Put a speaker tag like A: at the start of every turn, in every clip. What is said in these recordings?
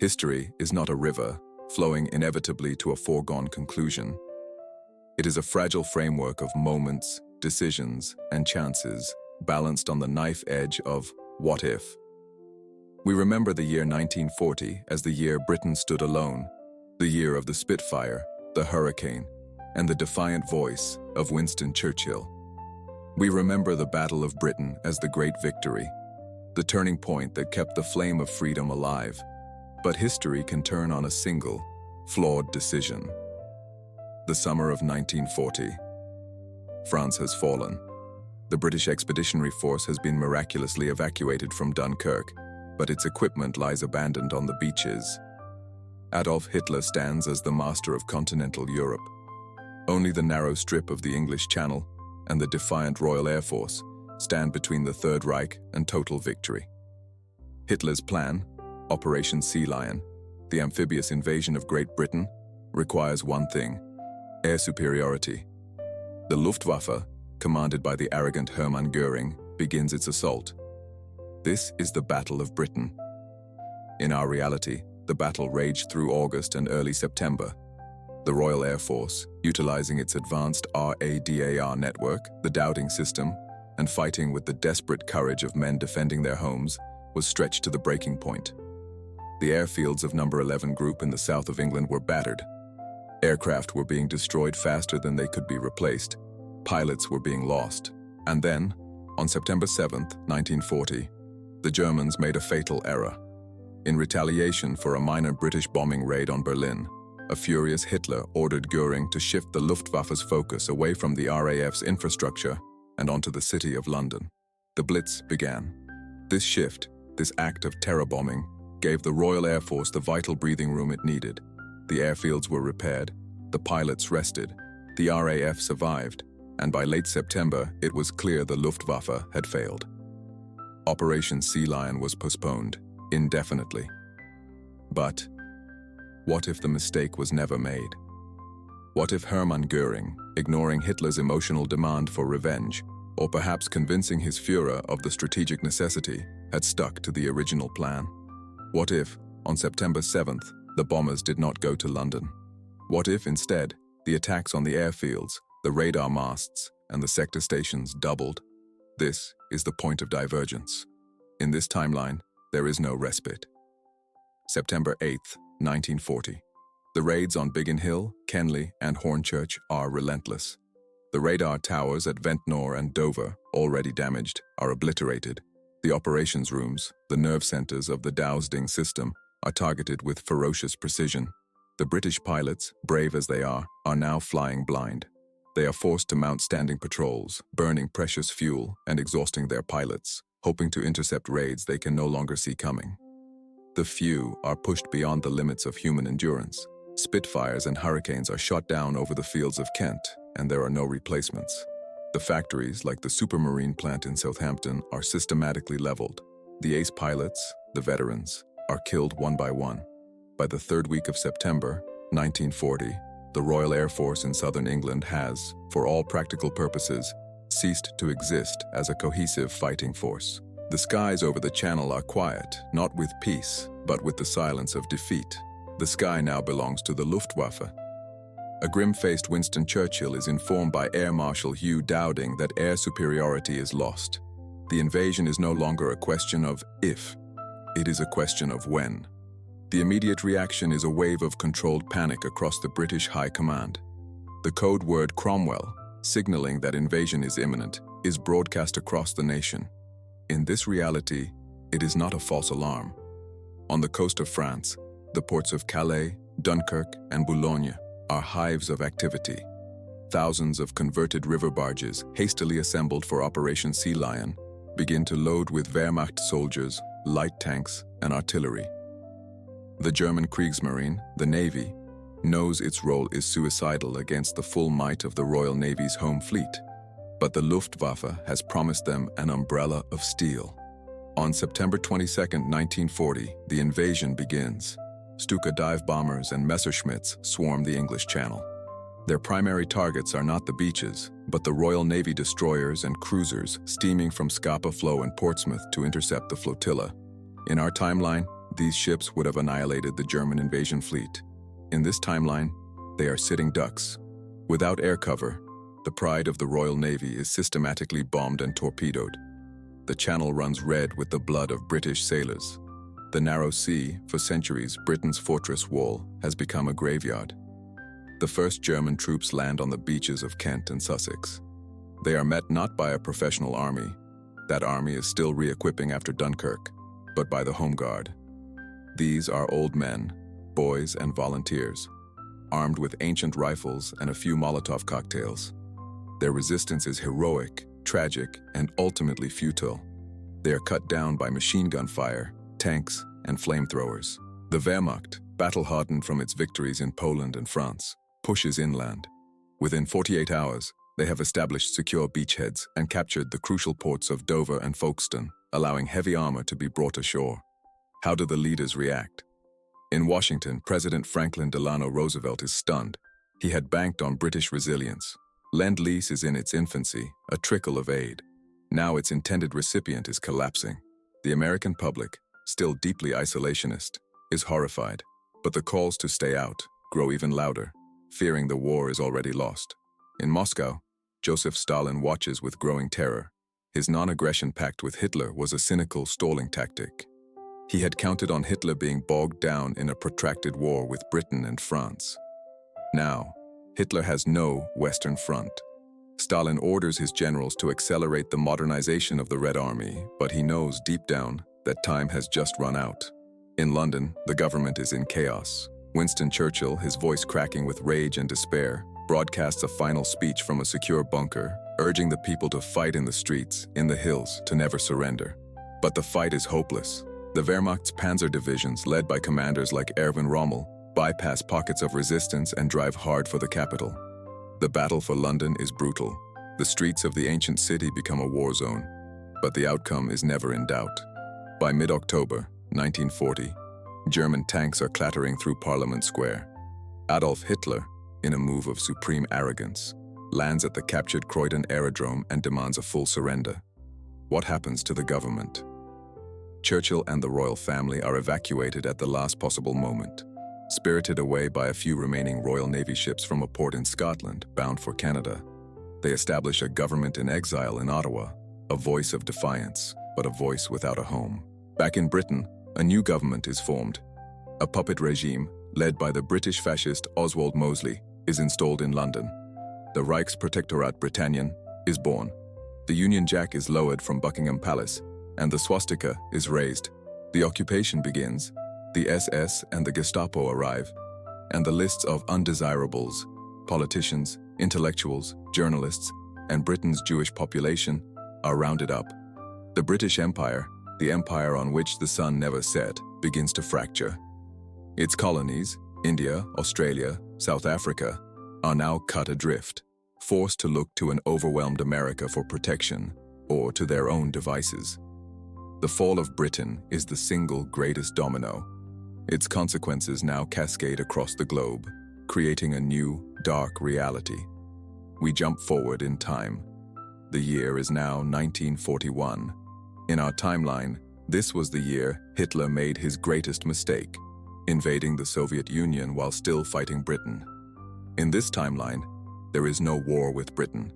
A: History is not a river, flowing inevitably to a foregone conclusion. It is a fragile framework of moments, decisions, and chances, balanced on the knife edge of what if. We remember the year 1940 as the year Britain stood alone, the year of the Spitfire, the Hurricane, and the defiant voice of Winston Churchill. We remember the Battle of Britain as the great victory, the turning point that kept the flame of freedom alive. But history can turn on a single, flawed decision. The summer of 1940. France has fallen. The British Expeditionary Force has been miraculously evacuated from Dunkirk, but its equipment lies abandoned on the beaches. Adolf Hitler stands as the master of continental Europe. Only the narrow strip of the English Channel and the defiant Royal Air Force stand between the Third Reich and total victory. Hitler's plan, Operation Sea Lion, the amphibious invasion of Great Britain, requires one thing: air superiority. The Luftwaffe, commanded by the arrogant Hermann Göring, begins its assault. This is the Battle of Britain. In our reality, the battle raged through August and early September. The Royal Air Force, utilizing its advanced RADAR network, the Dowding system, and fighting with the desperate courage of men defending their homes, was stretched to the breaking point. The airfields of No. 11 Group in the south of England were battered. Aircraft were being destroyed faster than they could be replaced. Pilots were being lost. And then, on September 7, 1940, the Germans made a fatal error. In retaliation for a minor British bombing raid on Berlin, a furious Hitler ordered Göring to shift the Luftwaffe's focus away from the RAF's infrastructure and onto the city of London. The Blitz began. This shift, this act of terror bombing, gave the Royal Air Force the vital breathing room it needed. The airfields were repaired, the pilots rested, the RAF survived, and by late September it was clear the Luftwaffe had failed. Operation Sea Lion was postponed, indefinitely. But what if the mistake was never made? What if Hermann Göring, ignoring Hitler's emotional demand for revenge, or perhaps convincing his Führer of the strategic necessity, had stuck to the original plan? What if, on September 7th, the bombers did not go to London? What if, instead, the attacks on the airfields, the radar masts, and the sector stations doubled? This is the point of divergence. In this timeline, there is no respite. September 8th, 1940. The raids on Biggin Hill, Kenley, and Hornchurch are relentless. The radar towers at Ventnor and Dover, already damaged, are obliterated. The operations rooms, the nerve centers of the Dowding system, are targeted with ferocious precision. The British pilots, brave as they are now flying blind. They are forced to mount standing patrols, burning precious fuel and exhausting their pilots, hoping to intercept raids they can no longer see coming. The few are pushed beyond the limits of human endurance. Spitfires and Hurricanes are shot down over the fields of Kent, and there are no replacements. The factories, like the Supermarine plant in Southampton, are systematically leveled. The ace pilots, the veterans, are killed one by one. By the third week of September, 1940, the Royal Air Force in southern England has, for all practical purposes, ceased to exist as a cohesive fighting force. The skies over the Channel are quiet, not with peace, but with the silence of defeat. The sky now belongs to the Luftwaffe. A grim-faced Winston Churchill is informed by Air Marshal Hugh Dowding that air superiority is lost. The invasion is no longer a question of if, it is a question of when. The immediate reaction is a wave of controlled panic across the British High Command. The code word Cromwell, signaling that invasion is imminent, is broadcast across the nation. In this reality, it is not a false alarm. On the coast of France, the ports of Calais, Dunkirk, and Boulogne are hives of activity. Thousands of converted river barges, hastily assembled for Operation Sea Lion, begin to load with Wehrmacht soldiers, light tanks, and artillery. The German Kriegsmarine, the Navy, knows its role is suicidal against the full might of the Royal Navy's home fleet, but the Luftwaffe has promised them an umbrella of steel. On September 22, 1940, the invasion begins. Stuka dive bombers and Messerschmitts swarm the English Channel. Their primary targets are not the beaches, but the Royal Navy destroyers and cruisers steaming from Scapa Flow and Portsmouth to intercept the flotilla. In our timeline, These ships would have annihilated the German invasion fleet. In this timeline, they are sitting ducks. Without air cover, the pride of the Royal Navy is systematically bombed and torpedoed. The channel runs red with the blood of British sailors. The narrow sea, for centuries Britain's fortress wall, has become a graveyard. The first German troops land on the beaches of Kent and Sussex. They are met not by a professional army. That army is still re-equipping after Dunkirk, but by the Home Guard. These are old men, boys and volunteers, armed with ancient rifles and a few Molotov cocktails. Their resistance is heroic, tragic, and ultimately futile. They are cut down by machine gun fire, tanks, and flamethrowers. The Wehrmacht, battle-hardened from its victories in Poland and France, pushes inland. Within 48 hours, they have established secure beachheads and captured the crucial ports of Dover and Folkestone, allowing heavy armor to be brought ashore. How do the leaders react? In Washington, President Franklin Delano Roosevelt is stunned. He had banked on British resilience. Lend-Lease is in its infancy, a trickle of aid. Now its intended recipient is collapsing. The American public, still deeply isolationist, is horrified. But the calls to stay out grow even louder, fearing the war is already lost. In Moscow, Joseph Stalin watches with growing terror. His non-aggression pact with Hitler was a cynical stalling tactic. He had counted on Hitler being bogged down in a protracted war with Britain and France. Now, Hitler has no Western Front. Stalin orders his generals to accelerate the modernization of the Red Army, but he knows deep down that time has just run out. In London, the government is in chaos. Winston Churchill, his voice cracking with rage and despair, broadcasts a final speech from a secure bunker, urging the people to fight in the streets, in the hills, to never surrender. But the fight is hopeless. The Wehrmacht's panzer divisions, led by commanders like Erwin Rommel, bypass pockets of resistance and drive hard for the capital. The battle for London is brutal. The streets of the ancient city become a war zone, but the outcome is never in doubt. By mid-October 1940, German tanks are clattering through Parliament Square. Adolf Hitler, in a move of supreme arrogance, lands at the captured Croydon aerodrome and demands a full surrender. What happens to the government? Churchill and the royal family are evacuated at the last possible moment. Spirited away by a few remaining Royal Navy ships from a port in Scotland, bound for Canada, they establish a government in exile in Ottawa, a voice of defiance, but a voice without a home. Back in Britain, a new government is formed. A puppet regime, led by the British fascist Oswald Mosley, is installed in London. The Reichsprotektorat Britannian is born. The Union Jack is lowered from Buckingham Palace, and the swastika is raised. The occupation begins. The SS and the Gestapo arrive, and the lists of undesirables, politicians, intellectuals, journalists, and Britain's Jewish population are rounded up. The British Empire, the empire on which the sun never set, begins to fracture. Its colonies, India, Australia, South Africa, are now cut adrift, forced to look to an overwhelmed America for protection or to their own devices. The fall of Britain is the single greatest domino. Its consequences now cascade across the globe, creating a new, dark reality. We jump forward in time. The year is now 1941. In our timeline, this was the year Hitler made his greatest mistake, invading the Soviet Union while still fighting Britain. In this timeline, there is no war with Britain.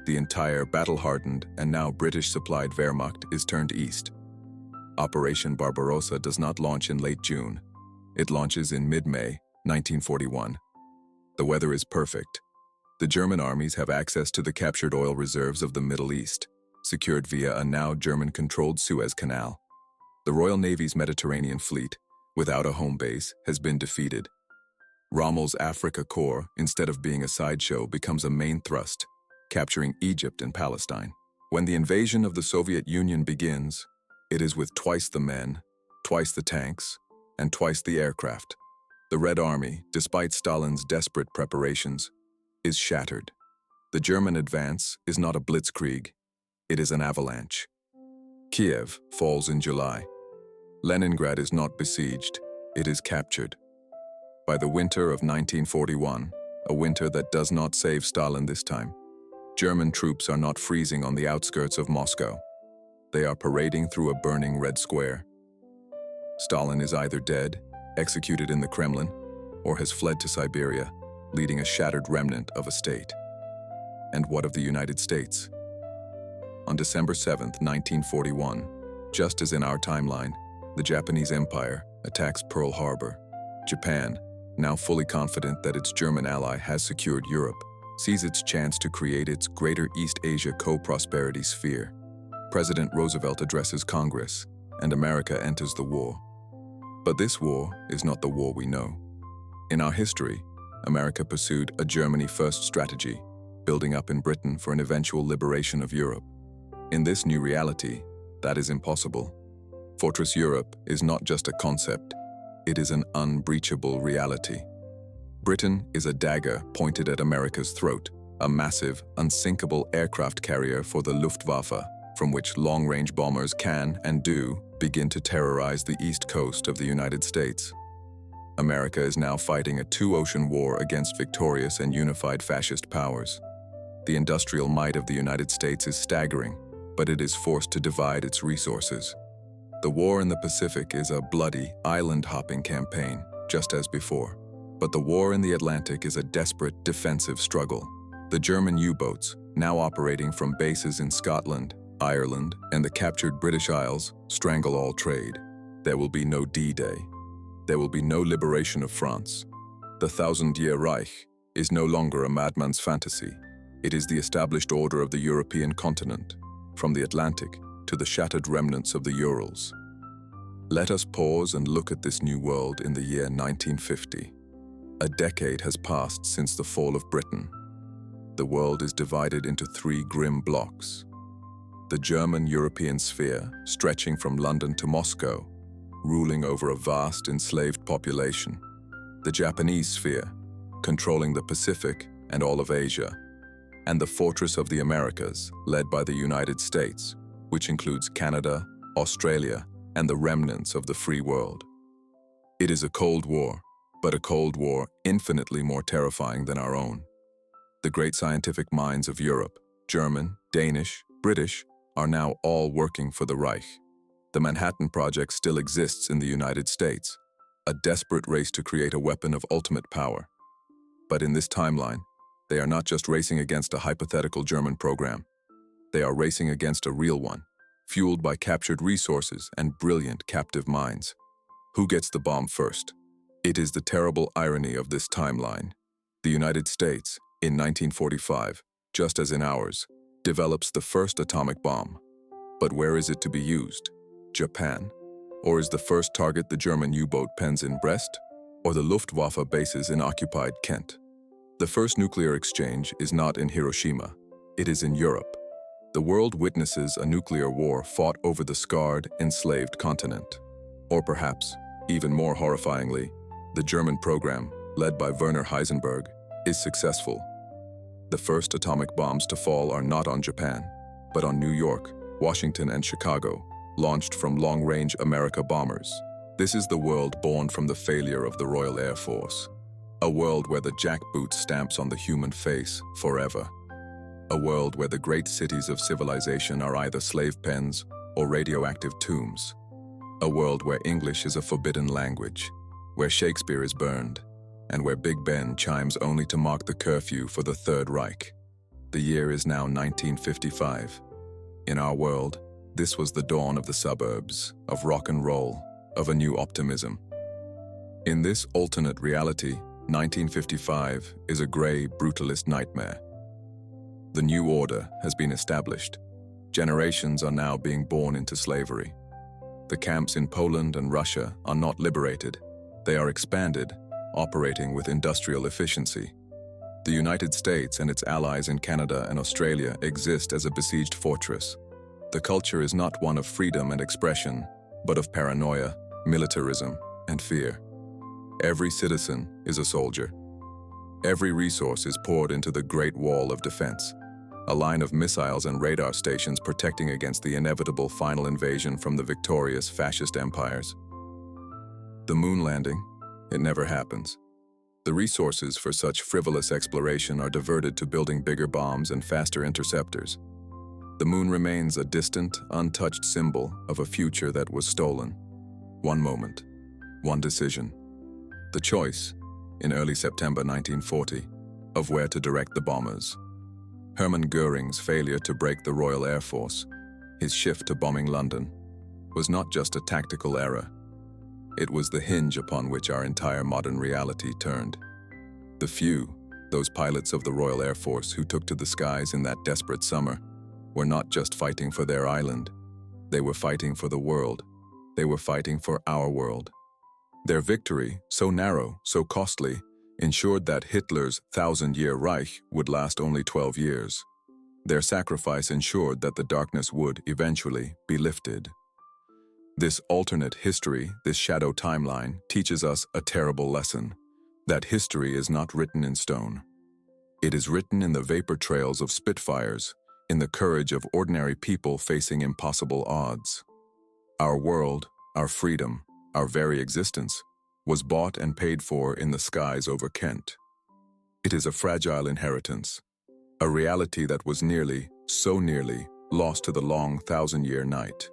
A: The entire battle-hardened and now British-supplied Wehrmacht is turned east. Operation Barbarossa does not launch in late June. It launches in mid-May 1941. The weather is perfect. The German armies have access to the captured oil reserves of the Middle East, secured via a now German-controlled Suez Canal. The Royal Navy's Mediterranean fleet, without a home base, has been defeated. Rommel's Africa Corps, instead of being a sideshow, becomes a main thrust, capturing Egypt and Palestine. When the invasion of the Soviet Union begins, it is with twice the men, twice the tanks, and twice the aircraft. The Red Army, despite Stalin's desperate preparations, is shattered. The German advance is not a blitzkrieg, it is an avalanche. Kiev falls in July. Leningrad is not besieged, it is captured. By the winter of 1941, a winter that does not save Stalin this time, German troops are not freezing on the outskirts of Moscow. They are parading through a burning Red Square. Stalin is either dead, executed in the Kremlin, or has fled to Siberia, leading a shattered remnant of a state. And what of the United States? On December 7, 1941, just as in our timeline, the Japanese Empire attacks Pearl Harbor. Japan, now fully confident that its German ally has secured Europe, sees its chance to create its Greater East Asia co-prosperity sphere. President Roosevelt addresses Congress, and America enters the war. But this war is not the war we know. In our history, America pursued a Germany-first strategy, building up in Britain for an eventual liberation of Europe. In this new reality, that is impossible. Fortress Europe is not just a concept, it is an unbreachable reality. Britain is a dagger pointed at America's throat, a massive, unsinkable aircraft carrier for the Luftwaffe, from which long-range bombers can and do begin to terrorize the east coast of the United States. America is now fighting a two-ocean war against victorious and unified fascist powers. The industrial might of the United States is staggering, but it is forced to divide its resources. The war in the Pacific is a bloody, island-hopping campaign, just as before. But the war in the Atlantic is a desperate defensive struggle. The German U-boats, now operating from bases in Scotland, Ireland, and the captured British Isles, strangle all trade. There will be no D-Day. There will be no liberation of France. The Thousand-Year Reich is no longer a madman's fantasy. It is the established order of the European continent, from the Atlantic to the shattered remnants of the Urals. Let us pause and look at this new world in the year 1950. A decade has passed since the fall of Britain. The world is divided into three grim blocks. The German-European sphere, stretching from London to Moscow, ruling over a vast enslaved population. The Japanese sphere, controlling the Pacific and all of Asia. And the Fortress of the Americas, led by the United States, which includes Canada, Australia, and the remnants of the free world. It is a Cold War, but a Cold War infinitely more terrifying than our own. The great scientific minds of Europe, German, Danish, British, are now all working for the Reich. The Manhattan Project still exists in the United States, a desperate race to create a weapon of ultimate power. But in this timeline, they are not just racing against a hypothetical German program. They are racing against a real one, fueled by captured resources and brilliant captive minds. Who gets the bomb first? It is the terrible irony of this timeline. The United States, in 1945, just as in ours, develops the first atomic bomb. But where is it to be used? Japan? Or is the first target the German U-boat pens in Brest? Or the Luftwaffe bases in occupied Kent? The first nuclear exchange is not in Hiroshima. It is in Europe. The world witnesses a nuclear war fought over the scarred, enslaved continent. Or perhaps, even more horrifyingly, the German program, led by Werner Heisenberg, is successful. The first atomic bombs to fall are not on Japan, but on New York, Washington, and Chicago, launched from long-range America bombers. This is the world born from the failure of the Royal Air Force. A world where the jackboot stamps on the human face forever. A world where the great cities of civilization are either slave pens or radioactive tombs. A world where English is a forbidden language, where Shakespeare is burned, and where Big Ben chimes only to mark the curfew for the Third Reich. The year is now 1955. In our world, this was the dawn of the suburbs, of rock and roll, of a new optimism. In this alternate reality, 1955 is a gray, brutalist nightmare. The new order has been established. Generations are now being born into slavery. The camps in Poland and Russia are not liberated. They are expanded, operating with industrial efficiency. The United States and its allies in Canada and Australia exist as a besieged fortress. The culture is not one of freedom and expression, but of paranoia, militarism, and fear. Every citizen is a soldier. Every resource is poured into the Great Wall of Defense, a line of missiles and radar stations protecting against the inevitable final invasion from the victorious fascist empires. The moon landing, it never happens. The resources for such frivolous exploration are diverted to building bigger bombs and faster interceptors. The moon remains a distant, untouched symbol of a future that was stolen. One moment, one decision. The choice, in early September 1940, of where to direct the bombers. Hermann Göring's failure to break the Royal Air Force, his shift to bombing London, was not just a tactical error. It was the hinge upon which our entire modern reality turned. The few, those pilots of the Royal Air Force who took to the skies in that desperate summer, were not just fighting for their island. They were fighting for the world. They were fighting for our world. Their victory, so narrow, so costly, ensured that Hitler's 1,000-year Reich would last only 12 years. Their sacrifice ensured that the darkness would, eventually, be lifted. This alternate history, this shadow timeline, teaches us a terrible lesson, that history is not written in stone. It is written in the vapor trails of Spitfires, in the courage of ordinary people facing impossible odds. Our world, our freedom, our very existence, was bought and paid for in the skies over Kent. It is a fragile inheritance, a reality that was nearly, so nearly, lost to the long 1,000-year night.